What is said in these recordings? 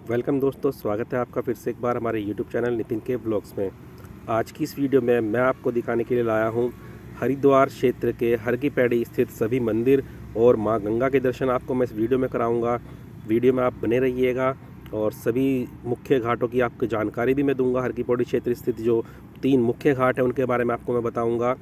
Welcome दोस्तों, स्वागत है आपका फिर से एक बार हमारे YouTube चैनल नितिन के ब्लॉग्स में। आज की इस वीडियो में मैं आपको दिखाने के लिए लाया हूँ हरिद्वार क्षेत्र के हर की पैड़ी स्थित सभी मंदिर और माँ गंगा के दर्शन आपको मैं इस वीडियो में कराऊंगा। वीडियो में आप बने रहिएगा और सभी मुख्य घाटों की आपको जानकारी भी मैं दूंगा। हर की पौड़ी क्षेत्र स्थित जो 3 मुख्य घाट हैं उनके बारे में आपको मैं बताऊँगा।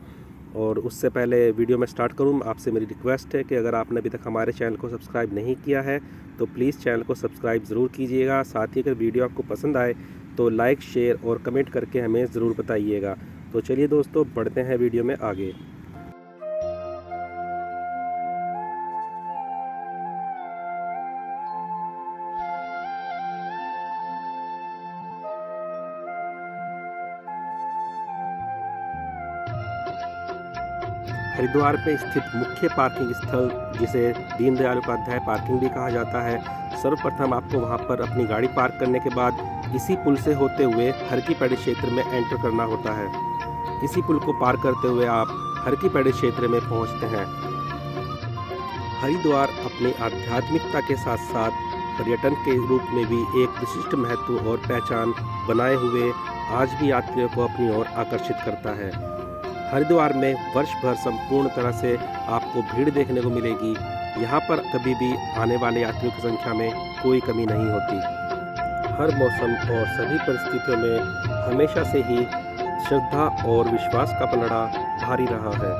और उससे पहले वीडियो में स्टार्ट करूँ, आपसे मेरी रिक्वेस्ट है कि अगर आपने अभी तक हमारे चैनल को सब्सक्राइब नहीं किया है तो प्लीज़ चैनल को सब्सक्राइब ज़रूर कीजिएगा। साथ ही अगर वीडियो आपको पसंद आए तो लाइक, शेयर और कमेंट करके हमें ज़रूर बताइएगा। तो चलिए दोस्तों, बढ़ते हैं वीडियो में आगे। हरिद्वार में स्थित मुख्य पार्किंग स्थल, जिसे दीनदयाल उपाध्याय पार्किंग भी कहा जाता है, सर्वप्रथम आपको वहां पर अपनी गाड़ी पार्क करने के बाद इसी पुल से होते हुए हर की पैड़ी क्षेत्र में एंटर करना होता है। इसी पुल को पार करते हुए आप हर की पैड़ी क्षेत्र में पहुंचते हैं। हरिद्वार अपनी आध्यात्मिकता के साथ साथ पर्यटन के रूप में भी एक विशिष्ट महत्व और पहचान बनाए हुए आज भी यात्रियों को अपनी ओर आकर्षित करता है। हरिद्वार में वर्ष भर संपूर्ण तरह से आपको भीड़ देखने को मिलेगी। यहाँ पर कभी भी आने वाले यात्रियों की संख्या में कोई कमी नहीं होती। हर मौसम और सभी परिस्थितियों में हमेशा से ही श्रद्धा और विश्वास का पलड़ा भारी रहा है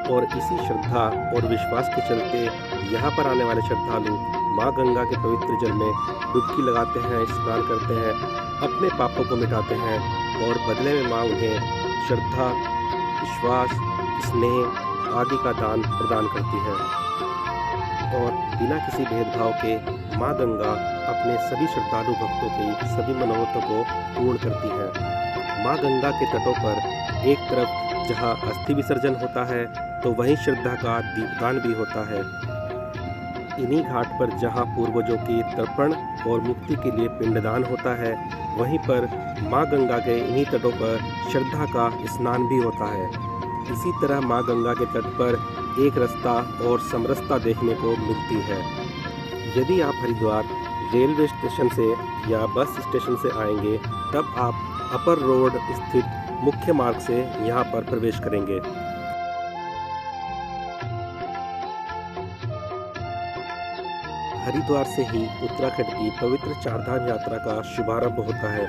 और इसी श्रद्धा और विश्वास के चलते यहाँ पर आने वाले श्रद्धालु माँ गंगा के पवित्र जल में डुबकी लगाते हैं, स्नान करते हैं, अपने पापों को मिटाते हैं और बदले में माँ उन्हें श्रद्धा, विश्वास, स्नेह आदि का दान प्रदान करती है। और बिना किसी भेदभाव के माँ गंगा अपने सभी श्रद्धालु भक्तों की सभी मनोरथों को पूर्ण करती है। माँ गंगा के तटों पर एक तरफ जहाँ अस्थि विसर्जन होता है तो वहीं श्रद्धा का दीपदान भी होता है। इन्हीं घाट पर जहाँ पूर्वजों की तर्पण और मुक्ति के लिए पिंडदान होता है, वहीं पर माँ गंगा के इन्हीं तटों पर श्रद्धा का स्नान भी होता है। इसी तरह माँ गंगा के तट पर एक रस्ता और समरसता देखने को मिलती है। यदि आप हरिद्वार रेलवे स्टेशन से या बस स्टेशन से आएंगे तब आप अपर रोड स्थित मुख्य मार्ग से यहाँ पर प्रवेश करेंगे। हरिद्वार से ही उत्तराखंड की पवित्र चारधाम यात्रा का शुभारंभ होता है।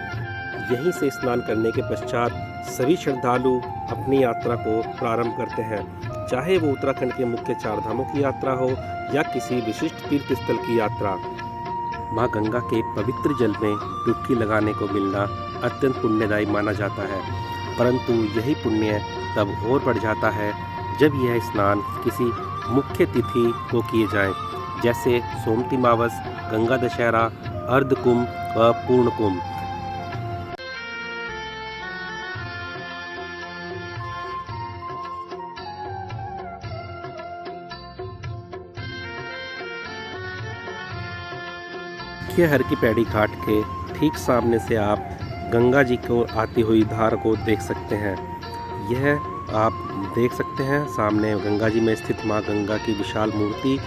यहीं से स्नान करने के पश्चात सभी श्रद्धालु अपनी यात्रा को प्रारंभ करते हैं, चाहे वो उत्तराखंड के मुख्य चारधामों की यात्रा हो या किसी विशिष्ट तीर्थ स्थल की यात्रा। माँ गंगा के पवित्र जल में डुबकी लगाने को मिलना अत्यंत पुण्यदायी माना जाता है, परंतु यही पुण्य तब और बढ़ जाता है जब यह स्नान किसी मुख्य तिथि को किए जाए, जैसे सोमती मावस, गंगा दशहरा, अर्ध कुंभ व पूर्ण कुंभ। मुख्य हर की पैड़ी घाट के ठीक सामने से आप गंगा जी को आती हुई धार को देख सकते हैं। यह आप देख सकते हैं सामने गंगा जी में स्थित माँ गंगा की विशाल मूर्ति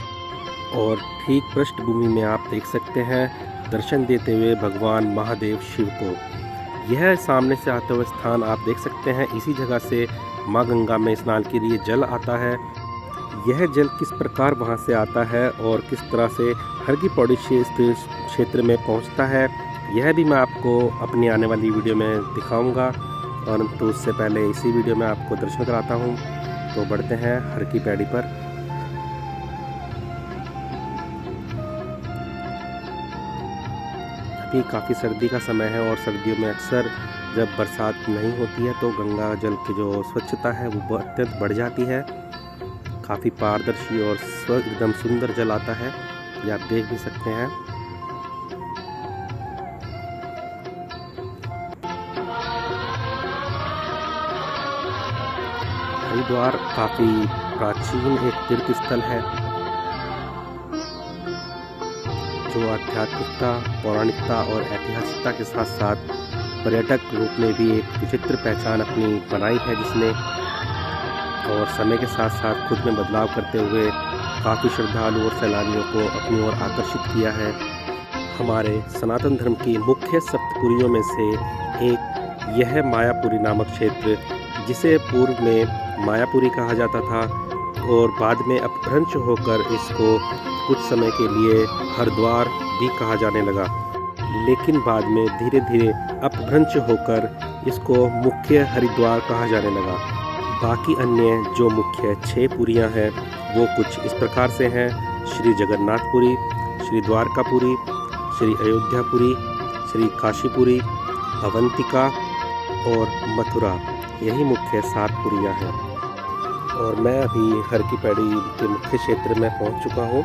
और ठीक पृष्ठभूमि में आप देख सकते हैं दर्शन देते हुए भगवान महादेव शिव को। यह सामने से आते हुए स्थान आप देख सकते हैं। इसी जगह से माँ गंगा में स्नान के लिए जल आता है। यह जल किस प्रकार वहाँ से आता है और किस तरह से हर की पौड़ी क्षेत्र में पहुँचता है, यह भी मैं आपको अपनी आने वाली वीडियो में दिखाऊंगा। परंतु उससे पहले इसी वीडियो में आपको दर्शन कराता हूँ। तो बढ़ते हैं हर की पैड़ी पर। अभी काफ़ी सर्दी का समय है और सर्दियों में अक्सर जब बरसात नहीं होती है तो गंगा जल की जो स्वच्छता है वो अत्यंत बढ़ जाती है। काफ़ी पारदर्शी और एकदम सुंदर जल आता है, ये आप देख भी सकते हैं। हरिद्वार काफ़ी प्राचीन एक तीर्थ स्थल है जो आध्यात्मिकता, पौराणिकता और ऐतिहासिकता के साथ साथ पर्यटक रूप में भी एक विचित्र पहचान अपनी बनाई है, जिसने और समय के साथ साथ खुद में बदलाव करते हुए काफ़ी श्रद्धालु और सैलानियों को अपनी ओर आकर्षित किया है। हमारे सनातन धर्म की मुख्य सप्तपुरियों में से एक यह मायापुरी नामक क्षेत्र, जिसे पूर्व में मायापुरी कहा जाता था और बाद में अपभ्रंश होकर इसको कुछ समय के लिए हरिद्वार भी कहा जाने लगा, लेकिन बाद में धीरे धीरे अपभ्रंश होकर इसको मुख्य हरिद्वार कहा जाने लगा। बाकी अन्य जो मुख्य 6 पुरियाँ हैं वो कुछ इस प्रकार से हैं: श्री जगन्नाथपुरी, श्री द्वारकापुरी, श्री अयोध्यापुरी, श्री काशीपुरी, अवंतिका और मथुरा। यही मुख्य 7 पुरियाँ हैं। और मैं अभी हर की पैड़ी के मुख्य क्षेत्र में पहुंच चुका हूं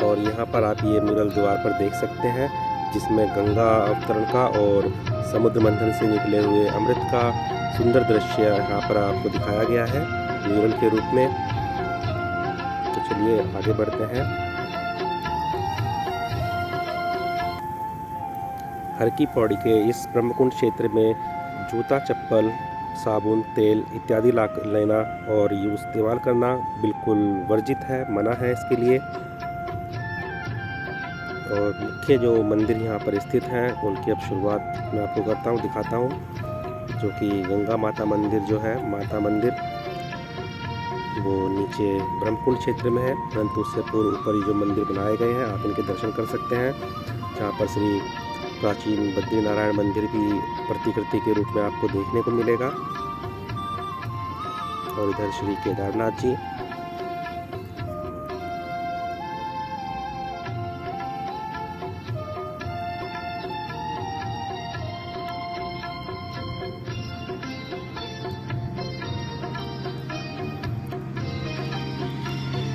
और यहां पर आप ये म्यूरल द्वार पर देख सकते हैं, जिसमें गंगा अवतरण का और समुद्र मंथन से निकले हुए अमृत का सुंदर दृश्य यहाँ पर आपको दिखाया गया है म्यूरल के रूप में। तो चलिए आगे बढ़ते हैं। हर की पौड़ी के इस ब्रह्मकुंड क्षेत्र में जूता, चप्पल, साबुन, तेल इत्यादि लेना और इस्तेमाल करना बिल्कुल वर्जित है, मना है इसके लिए। और मुख्य जो मंदिर यहाँ पर स्थित हैं उनकी अब शुरुआत मैं आपको करता हूँ, दिखाता हूँ, जो कि गंगा माता मंदिर जो है, माता मंदिर, वो नीचे ब्रह्मकुंड क्षेत्र में है, परंतु उससे पूर्व ऊपर ही जो मंदिर बनाए गए हैं आप इनके दर्शन कर सकते हैं, जहाँ पर श्री प्राचीन बद्रीनारायण मंदिर भी प्रतिकृति के रूप में आपको देखने को मिलेगा। और इधर श्री केदारनाथ जी।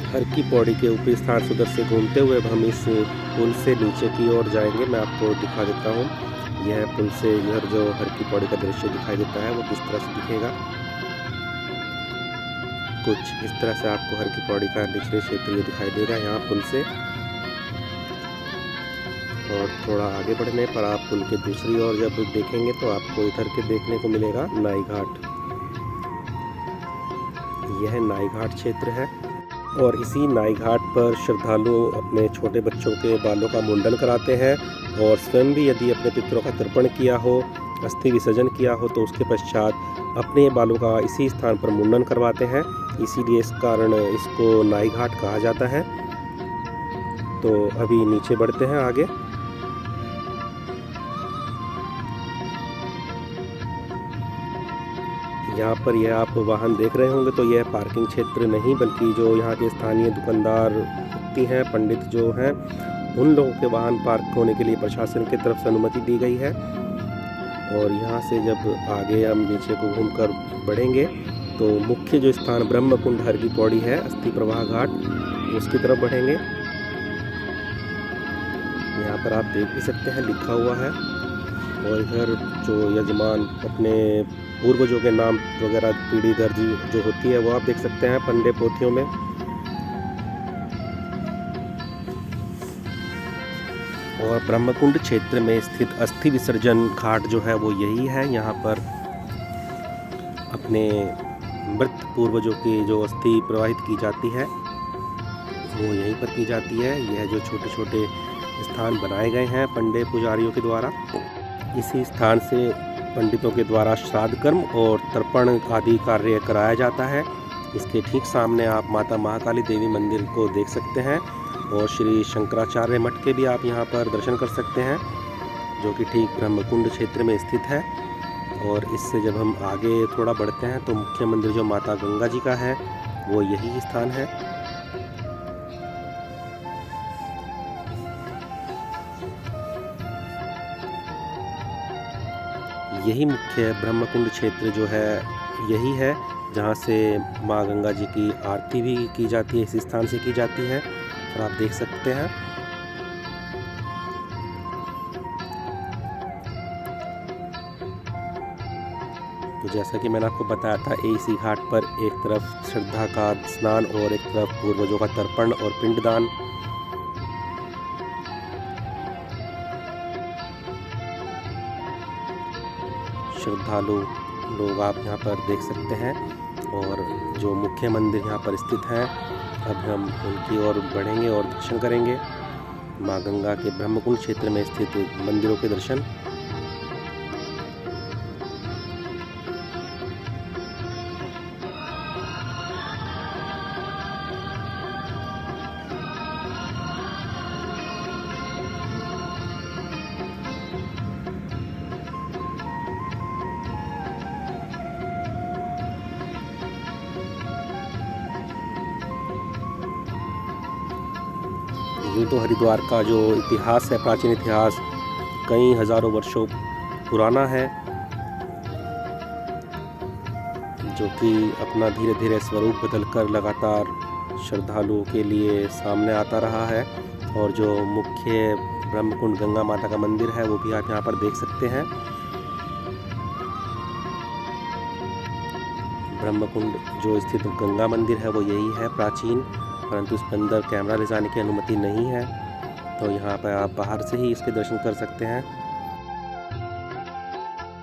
हर की पौड़ी के ऊपरी स्थान से उधर से घूमते हुए अब हम इस पुल से नीचे की ओर जाएंगे। मैं आपको दिखा देता हूँ, यह पुल से इधर जो हर की पौड़ी का दृश्य दिखाई देता है वो किस तरह से दिखेगा। कुछ इस तरह से आपको हर की पौड़ी का निचले क्षेत्र ये दिखाई देगा यहाँ पुल से। और थोड़ा आगे बढ़ने पर आप पुल के दूसरी ओर जब देखेंगे तो आपको इधर के देखने को मिलेगा नाई घाट। यह नाई घाट क्षेत्र है और इसी नाई घाट पर श्रद्धालु अपने छोटे बच्चों के बालों का मुंडन कराते हैं और स्वयं भी यदि अपने पितरों का तर्पण किया हो, अस्थि विसर्जन किया हो, तो उसके पश्चात अपने बालों का इसी स्थान पर मुंडन करवाते हैं। इसीलिए इस कारण इसको नाई घाट कहा जाता है। तो अभी नीचे बढ़ते हैं आगे। यहाँ पर यह आप वाहन देख रहे होंगे तो यह पार्किंग क्षेत्र नहीं, बल्कि जो यहाँ के स्थानीय दुकानदार व्यक्ति हैं, पंडित जो हैं, उन लोगों के वाहन पार्क होने के लिए प्रशासन की तरफ से अनुमति दी गई है। और यहाँ से जब आगे हम नीचे को घूमकर बढ़ेंगे तो मुख्य जो स्थान ब्रह्मकुंड हर की पौड़ी है, अस्थि प्रवाह घाट, उसकी तरफ बढ़ेंगे। यहाँ पर आप देख भी सकते हैं लिखा हुआ है। और इधर जो यजमान अपने पूर्वजों के नाम वगैरह पीढ़ी दर्ज जो होती है वो आप देख सकते हैं पंडे पोथियों में। और ब्रह्मकुंड क्षेत्र में स्थित अस्थि विसर्जन घाट जो है वो यही है। यहाँ पर अपने मृत पूर्वजों की जो अस्थि प्रवाहित की जाती है वो यहीं पर की जाती है। यह जो छोटे छोटे स्थान बनाए गए हैं पंडे पुजारियों के द्वारा, इसी स्थान से पंडितों के द्वारा श्राद्ध कर्म और तर्पण आदि कार्य कराया जाता है। इसके ठीक सामने आप माता महाकाली देवी मंदिर को देख सकते हैं और श्री शंकराचार्य मठ के भी आप यहाँ पर दर्शन कर सकते हैं, जो कि ठीक ब्रह्मकुंड क्षेत्र में स्थित है। और इससे जब हम आगे थोड़ा बढ़ते हैं तो मुख्य मंदिर जो माता गंगा जी का है वो यही स्थान है। यही मुख्य ब्रह्मकुंड क्षेत्र जो है यही है जहाँ से माँ गंगा जी की आरती भी की जाती है, इस स्थान से की जाती है और आप देख सकते हैं। तो जैसा कि मैंने आपको बताया था, इसी घाट पर एक तरफ श्रद्धा का स्नान और एक तरफ पूर्वजों का तर्पण और पिंडदान। श्रद्धालु लोग आप यहाँ पर देख सकते हैं। और जो मुख्य मंदिर यहाँ पर स्थित है, अब हम उनकी ओर बढ़ेंगे और दर्शन करेंगे। माँ गंगा के ब्रह्मकुंड क्षेत्र में स्थित मंदिरों के दर्शन। यूँ तो हरिद्वार का जो इतिहास है, प्राचीन इतिहास कई हज़ारों वर्षों पुराना है, जो कि अपना धीरे धीरे स्वरूप बदलकर लगातार श्रद्धालुओं के लिए सामने आता रहा है। और जो मुख्य ब्रह्मकुंड गंगा माता का मंदिर है वो भी आप यहाँ पर देख सकते हैं। ब्रह्मकुंड जो स्थित गंगा मंदिर है वो यही है प्राचीन, परंतु इसके अंदर कैमरा ले जाने की अनुमति नहीं है, तो यहाँ पर आप बाहर से ही इसके दर्शन कर सकते हैं।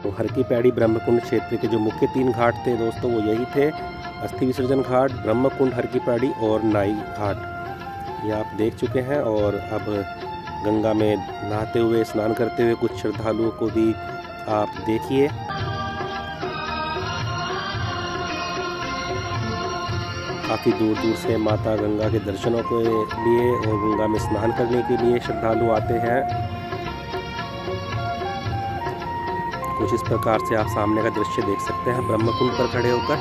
तो हर की पैड़ी ब्रह्मकुंड क्षेत्र के जो मुख्य 3 घाट थे दोस्तों वो यही थे, अस्थि विसर्जन घाट, ब्रह्मकुंड हर की पैड़ी और नाई घाट। ये आप देख चुके हैं। और अब गंगा में नहाते हुए, स्नान करते हुए कुछ श्रद्धालुओं को भी आप देखिए। काफ़ी दूर दूर से माता गंगा के दर्शनों के लिए और गंगा में स्नान करने के लिए श्रद्धालु आते हैं। कुछ इस प्रकार से आप सामने का दृश्य देख सकते हैं ब्रह्मकुंड पर खड़े होकर।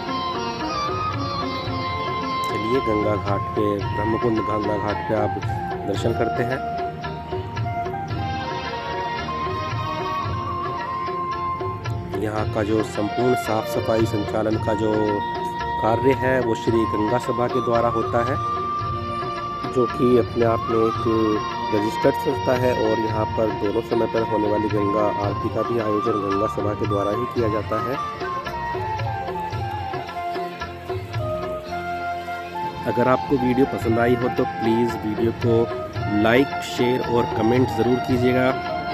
चलिए गंगा घाट पे, ब्रह्मकुंड गंगा घाट पे आप दर्शन करते हैं। यहाँ का जो संपूर्ण साफ सफाई संचालन का जो कार्य है वो श्री गंगा सभा के द्वारा होता है, जो कि अपने आप में एक रजिस्टर्ड संस्था है। और यहाँ पर दोनों समय पर होने वाली गंगा आरती का भी आयोजन गंगा सभा के द्वारा ही किया जाता है। अगर आपको वीडियो पसंद आई हो तो प्लीज़ वीडियो को लाइक, शेयर और कमेंट ज़रूर कीजिएगा।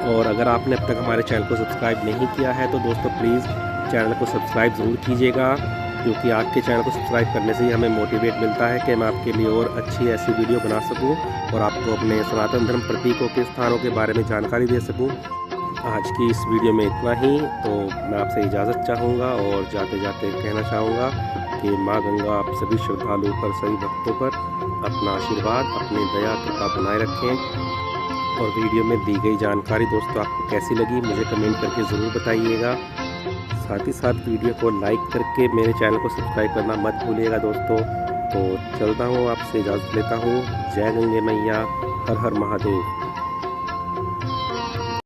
और अगर आपने अब तक हमारे चैनल को सब्सक्राइब नहीं किया है तो दोस्तों प्लीज़ चैनल को सब्सक्राइब ज़रूर कीजिएगा, क्योंकि आपके चैनल को सब्सक्राइब करने से ही हमें मोटिवेट मिलता है कि मैं आपके लिए और अच्छी ऐसी वीडियो बना सकूं और आपको अपने सनातन धर्म प्रतीकों के स्थानों के बारे में जानकारी दे सकूं। आज की इस वीडियो में इतना ही। तो मैं आपसे इजाज़त चाहूँगा और जाते जाते कहना चाहूँगा कि माँ गंगा आप सभी श्रद्धालुओं पर, सभी भक्तों पर अपना आशीर्वाद, अपनी दया कृपा बनाए रखें। और वीडियो में दी गई जानकारी दोस्तों आपको कैसी लगी मुझे कमेंट करके ज़रूर बताइएगा। साथ ही साथ वीडियो को लाइक करके मेरे चैनल को सब्सक्राइब करना मत भूलिएगा दोस्तों। तो चलता हूँ, आपसे इजाज़त लेता हूँ। जय गंगे मैया, हर हर महादेव।